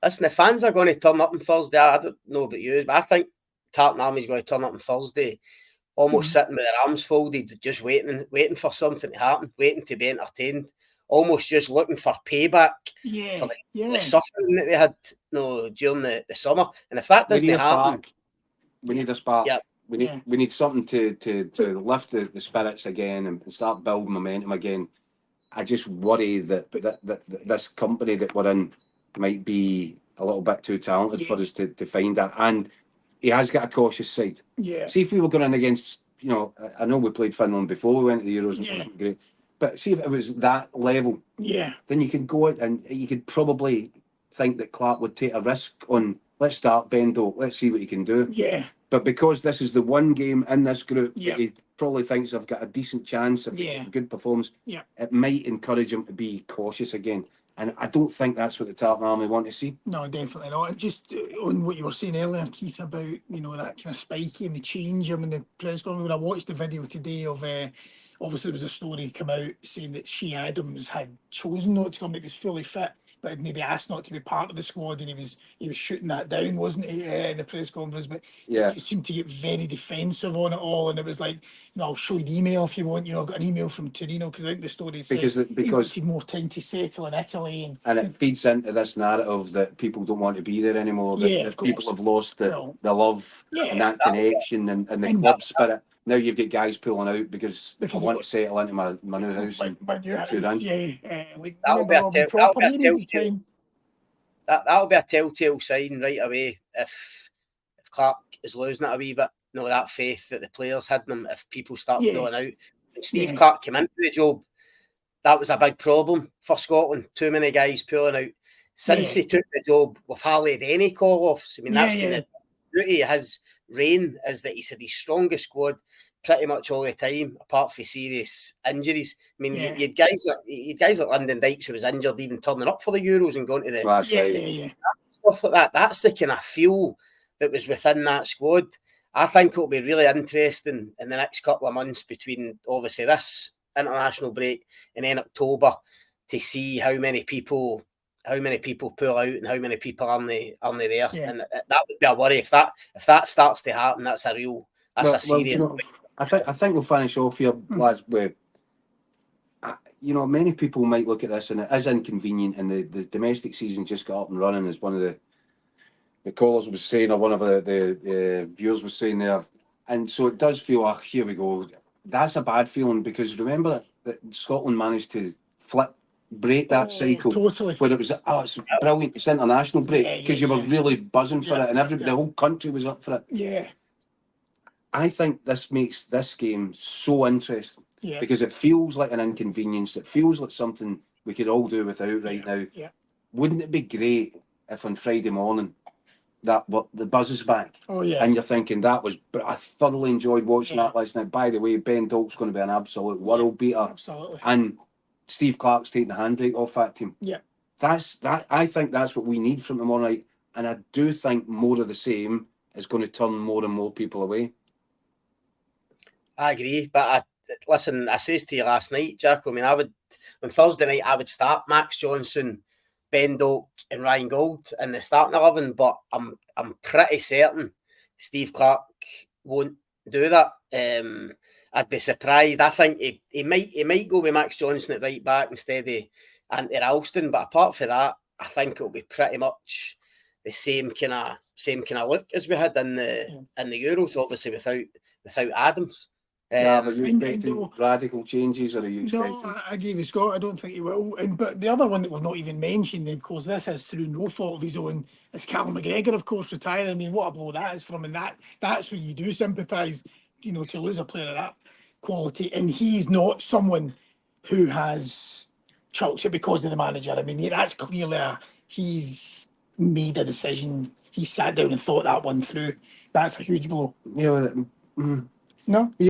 listen, the fans are going to turn up on Thursday. I don't know about you, but I think Tartan Army is going to turn up on Thursday, almost sitting with their arms folded, just waiting for something to happen, waiting to be entertained, almost just looking for payback for the suffering that they had during the summer. And if that doesn't happen... We need a spark. Yeah. We need something to lift the spirits again and start building momentum again. I just worry that this company that we're in might be a little bit too talented for us to find that. And he has got a cautious side. Yeah. See if we were going in against, I know we played Finland before we went to the Euros and it wasn't great. But see if it was that level. Yeah. Then you could go out and you could probably think that Clarke would take a risk on, let's start Bendo, let's see what he can do. Yeah. But because this is the one game in this group that he probably thinks I've got a decent chance of a good performance, it might encourage him to be cautious again. And I don't think that's what the Tartan Army want to see. No, definitely not. And just on what you were saying earlier, Keith, about, that kind of spiky and the change. I mean, the press conference, when I watched the video today of, obviously there was a story come out saying that Shea Adams had chosen not to come, that he was fully fit, but had maybe asked not to be part of the squad, and he was shooting that down, wasn't he, in the press conference? But he just seemed to get very defensive on it all, and it was like, I'll show you the email if you want. I've got an email from Torino, because I think the story says he wanted more time to settle in Italy, and it feeds into this narrative that people don't want to be there anymore. That people have lost the love and that connection and the club spirit. Now you've got guys pulling out because I want to settle into my new house. My new house, that'll be a telltale sign right away if Clarke is losing it a wee bit. That faith that the players had in him. If people start pulling out, when Steve Clarke came into the job, that was a big problem for Scotland. Too many guys pulling out. Since he took the job, we've hardly had any call-offs. I mean, that's been the beauty of his reign, is that he's had his strongest squad pretty much all the time, apart from serious injuries. I mean, you had guys like Lyndon Dykes, who was injured even turning up for the Euros and going to the stuff like that. That's the kind of feel that was within that squad. I think it'll be really interesting in the next couple of months, between obviously this international break and then October, to see how many people pull out and how many people aren't there. And that would be a worry if that starts to happen. That's a serious. I think we'll finish off here, lads, with many people might look at this and it is inconvenient, and the domestic season just got up and running, as one of the callers was saying, or one of the viewers was saying there. And so it does feel like, here we go. That's a bad feeling, because remember that Scotland managed to break that cycle. Totally. Where it was, it's brilliant, it's international break, because you were really buzzing for it, and the whole country was up for it. Yeah. I think this makes this game so interesting, because it feels like an inconvenience. It feels like something we could all do without right now. Yeah. Wouldn't it be great if on Friday morning the buzz is back? Oh yeah. And you're thinking, I thoroughly enjoyed watching that last night. By the way, Ben Dolk's going to be an absolute world beater. Absolutely. And Steve Clarke's taking the handbrake off that team. Yeah. I think that's what we need from tomorrow night. And I do think more of the same is going to turn more and more people away. I agree, but listen, I says to you last night, Jack, I mean, on Thursday night, I would start Max Johnson, Ben Doak and Ryan Gould in the starting 11, but I'm pretty certain Steve Clarke won't do that. I'd be surprised. I think he might go with Max Johnson at right back instead of Anthony Ralston, but apart from that, I think it'll be pretty much the same kind of look as we had in the Euros, obviously without Adams. Are you expecting radical changes, or are you expecting? No, I agree with Scott. I don't think he will. But the other one that we've not even mentioned, and of course this is through no fault of his own, is Callum McGregor, of course, retiring. I mean, what a blow that is from, and that's where you do sympathise, to lose a player of that quality. And he's not someone who has chucked it because of the manager. I mean, that's clearly he's made a decision. He sat down and thought that one through. That's a huge blow. Yeah. No?